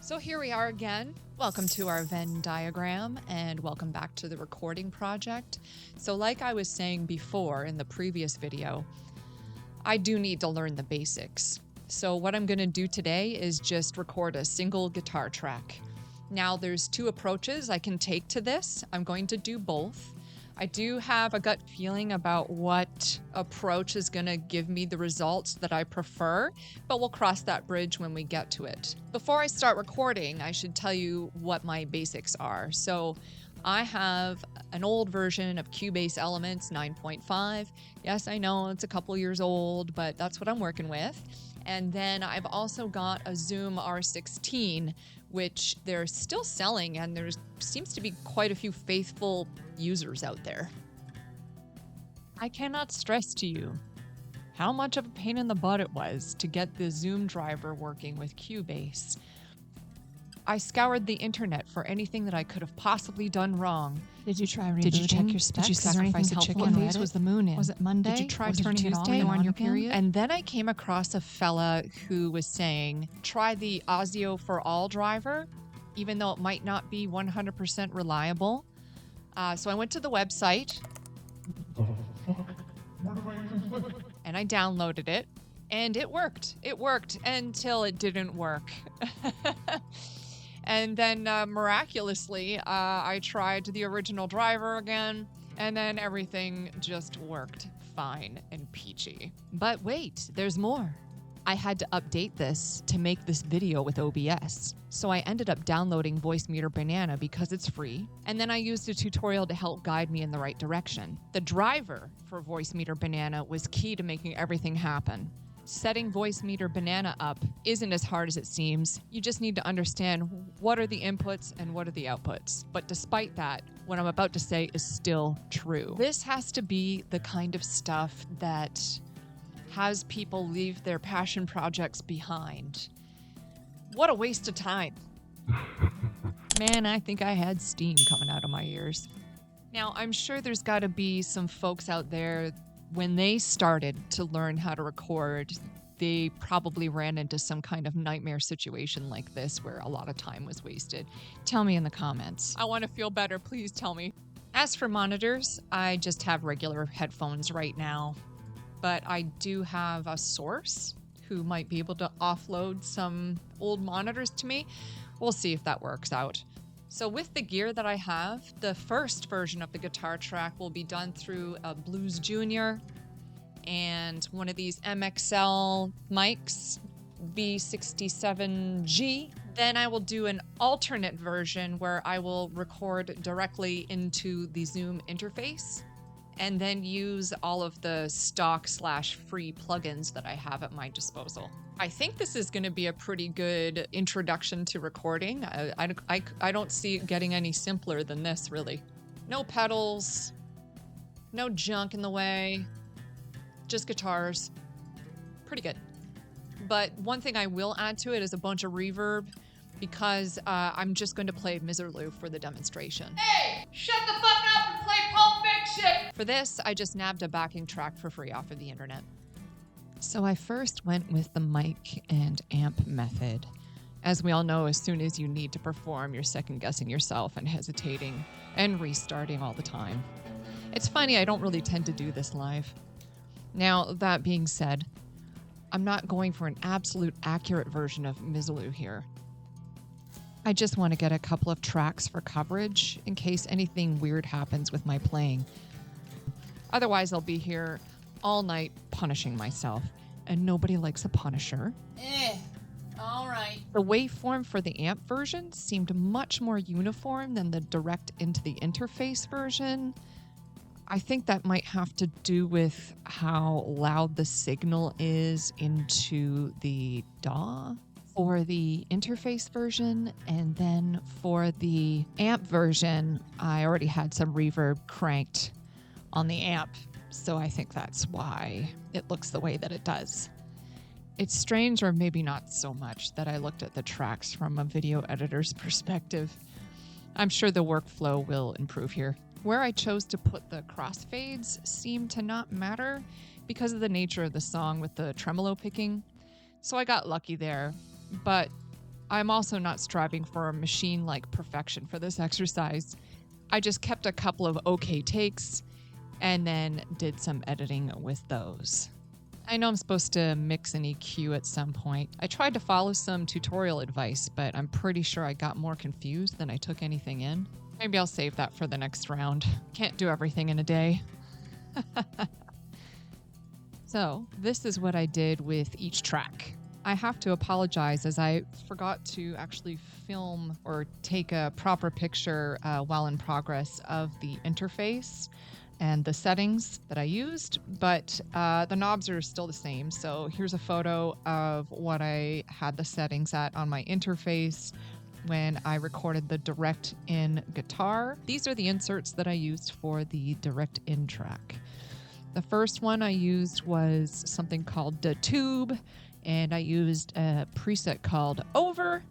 So here we are again. Welcome to our Venn diagram and welcome back to the recording project. So like I was saying before in the previous video, I do need to learn the basics. So what I'm going to do today is just record a single guitar track. Now there's two approaches I can take to this. I'm going to do both. I do have a gut feeling about what approach is going to give me the results that I prefer, but we'll cross that bridge when we get to it. Before I start recording, I should tell you what my basics are. So I have an old version of Cubase Elements 9.5. Yes, I know it's a couple years old, but that's what I'm working with. And then I've also got a Zoom R16, which they're still selling, and there seems to be quite a few faithful users out there. I cannot stress to you how much of a pain in the butt it was to get the Zoom driver working with Cubase. I scoured the internet for anything that I could have possibly done wrong. Did you try rebooting? Did you check your specs? Did you sacrifice a chicken? What days was the moon in? Was it Monday? Did you try was turning it Tuesday on on your again? period? And then I came across a fella who was saying, try the Audio for All driver, even though it might not be 100% reliable. So I went to the website and I downloaded it and it worked. It worked until it didn't work. And then miraculously, I tried the original driver again, and then everything just worked fine and peachy. But wait, there's more. I had to update this to make this video with OBS. So I ended up downloading Voicemeeter Banana because it's free, and then I used a tutorial to help guide me in the right direction. The driver for Voicemeeter Banana was key to making everything happen. Setting Voicemeeter Banana up isn't as hard as it seems. You just need to understand what are the inputs and what are the outputs. But despite that, what I'm about to say is still true. This has to be the kind of stuff that has people leave their passion projects behind. What a waste of time. Man, I think I had steam coming out of my ears. Now, I'm sure there's got to be some folks out there, when they started to learn how to record, they probably ran into some kind of nightmare situation like this where a lot of time was wasted. Tell me in the comments. I want to feel better. Please tell me. As for monitors, I just have regular headphones right now, but I do have a source who might be able to offload some old monitors to me. We'll see if that works out. So with the gear that I have, the first version of the guitar track will be done through a Blues Jr and one of these MXL mics, V6G. Then I will do an alternate version where I will record directly into the Zoom interface and then use all of the stock/free plugins that I have at my disposal. I think this is going to be a pretty good introduction to recording. I don't see it getting any simpler than this, really. No pedals, no junk in the way, just guitars. Pretty good. But one thing I will add to it is a bunch of reverb because I'm just going to play Miserlou for the demonstration. Hey, shut the fuck up and play Pulp Fiction! For this, I just nabbed a backing track for free off of the internet. So I first went with the mic and amp method. As we all know, as soon as you need to perform, you're second-guessing yourself and hesitating and restarting all the time. It's funny, I don't really tend to do this live. Now, that being said, I'm not going for an absolute accurate version of Miserlou here. I just want to get a couple of tracks for coverage in case anything weird happens with my playing. Otherwise, I'll be here all night punishing myself, and nobody likes a punisher. All right. The waveform for the amp version seemed much more uniform than the direct into the interface version. I think that might have to do with how loud the signal is into the DAW for the interface version, and then for the amp version, I already had some reverb cranked on the amp. So I think that's why it looks the way that it does. It's strange, or maybe not so much, that I looked at the tracks from a video editor's perspective. I'm sure the workflow will improve here. Where I chose to put the crossfades seemed to not matter because of the nature of the song with the tremolo picking. So I got lucky there. But I'm also not striving for a machine-like perfection for this exercise. I just kept a couple of okay takes and then did some editing with those. I know I'm supposed to mix an EQ at some point. I tried to follow some tutorial advice, but I'm pretty sure I got more confused than I took anything in. Maybe I'll save that for the next round. Can't do everything in a day. So this is what I did with each track. I have to apologize as I forgot to actually film or take a proper picture while in progress of the interface and the settings that I used, but the knobs are still the same. So here's a photo of what I had the settings at on my interface when I recorded the direct in guitar. These are the inserts that I used for the direct in track. The first one I used was something called the Tube, and I used a preset called Over.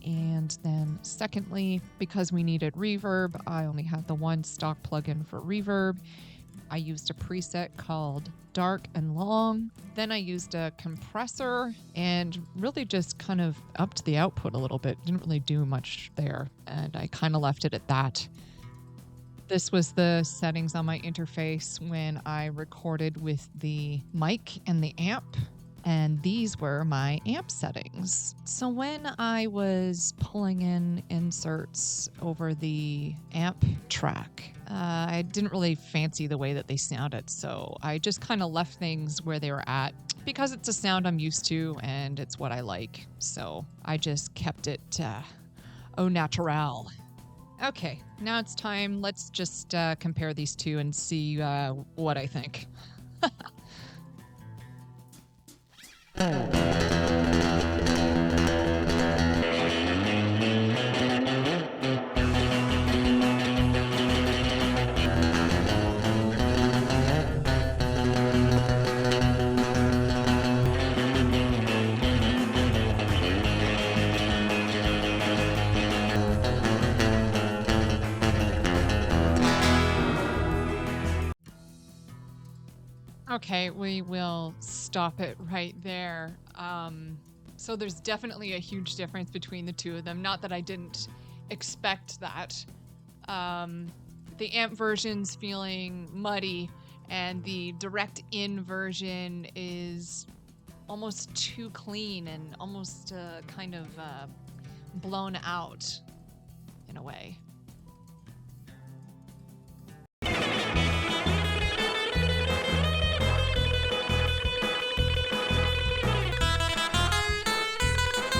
And then secondly, because we needed reverb, I only had the one stock plugin for reverb. I used a preset called Dark and Long. Then I used a compressor and really just kind of upped the output a little bit. Didn't really do much there, and I kind of left it at that. This was the settings on my interface when I recorded with the mic and the amp. And these were my amp settings. So when I was pulling in inserts over the amp track, I didn't really fancy the way that they sounded. So I just kind of left things where they were at because it's a sound I'm used to and it's what I like. So I just kept it au naturel. Okay, now it's time. Let's just compare these two and see what I think. Okay, we will stop it right there. So there's definitely a huge difference between the two of them. Not that I didn't expect that. The amp version's feeling muddy, and the direct in version is almost too clean and almost kind of blown out in a way.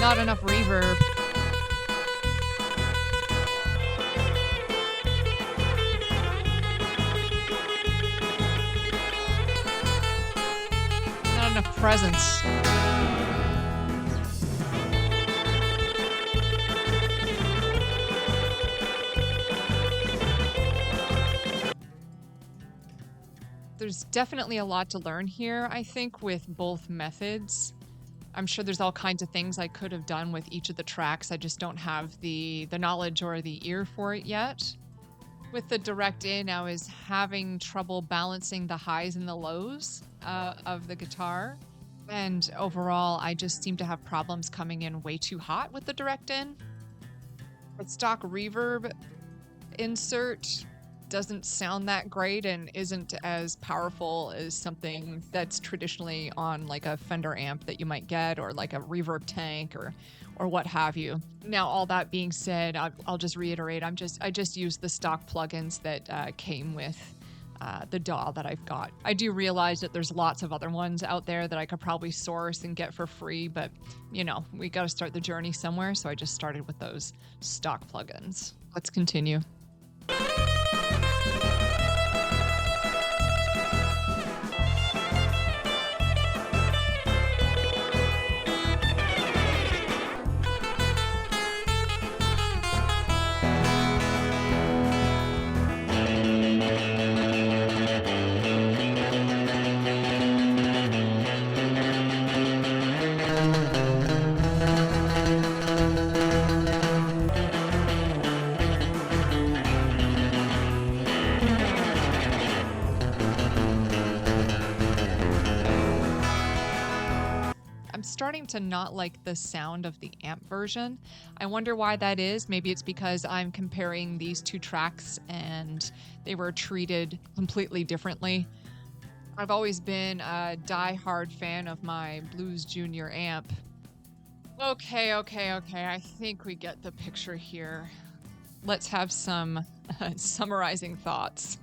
Not enough reverb. Not enough presence. There's definitely a lot to learn here, I think, with both methods. I'm sure there's all kinds of things I could have done with each of the tracks. I just don't have the knowledge or the ear for it yet. With the direct in, I was having trouble balancing the highs and the lows of the guitar. And overall, I just seem to have problems coming in way too hot with the direct in. The stock reverb insert doesn't sound that great and isn't as powerful as something that's traditionally on like a Fender amp that you might get, or like a reverb tank or what have you. Now, all that being said, I'll just reiterate, I just use the stock plugins that came with the DAW that I've got. I do realize that there's lots of other ones out there that I could probably source and get for free, but you know, we got to start the journey somewhere, so I just started with those stock plugins. Let's continue. to not like the sound of the amp version. I wonder why that is. Maybe it's because I'm comparing these two tracks and they were treated completely differently. I've always been a die-hard fan of my Blues Jr amp. Okay. I think we get the picture here. Let's have some summarizing thoughts.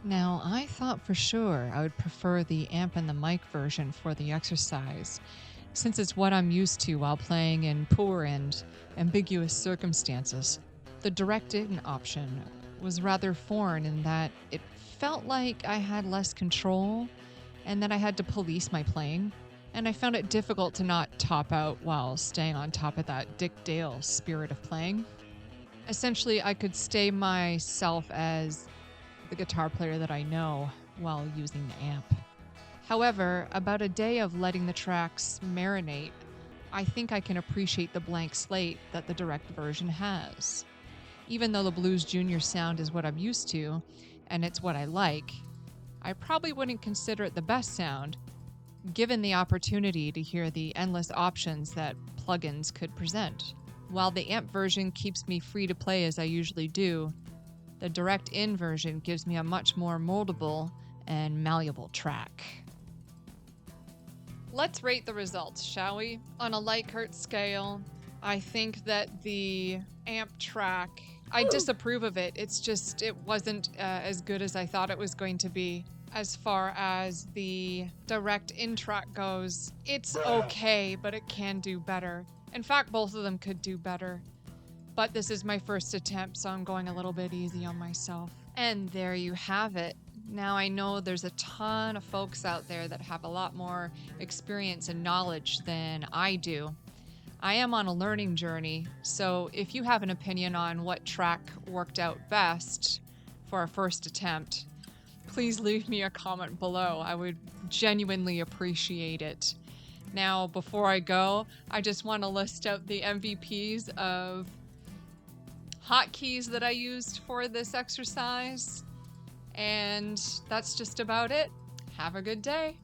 Now, I thought for sure I would prefer the amp and the mic version for the exercise, since it's what I'm used to while playing in poor and ambiguous circumstances. The direct-in option was rather foreign in that it felt like I had less control and that I had to police my playing, and I found it difficult to not top out while staying on top of that Dick Dale spirit of playing. Essentially, I could stay myself as the guitar player that I know while using the amp. However, about a day of letting the tracks marinate, I think I can appreciate the blank slate that the direct version has. Even though the Blues Jr sound is what I'm used to, and it's what I like, I probably wouldn't consider it the best sound, given the opportunity to hear the endless options that plugins could present. While the amp version keeps me free to play as I usually do, the direct-in version gives me a much more moldable and malleable track. Let's rate the results, shall we? On a Likert scale, I think that the amp track, I disapprove of it. It wasn't as good as I thought it was going to be. As far as the direct-in track goes, it's okay, but it can do better. In fact, both of them could do better. But this is my first attempt, so I'm going a little bit easy on myself. And there you have it. Now I know there's a ton of folks out there that have a lot more experience and knowledge than I do. I am on a learning journey, so if you have an opinion on what track worked out best for a first attempt, please leave me a comment below. I would genuinely appreciate it. Now, before I go, I just want to list out the MVPs of hotkeys that I used for this exercise. And that's just about it. Have a good day.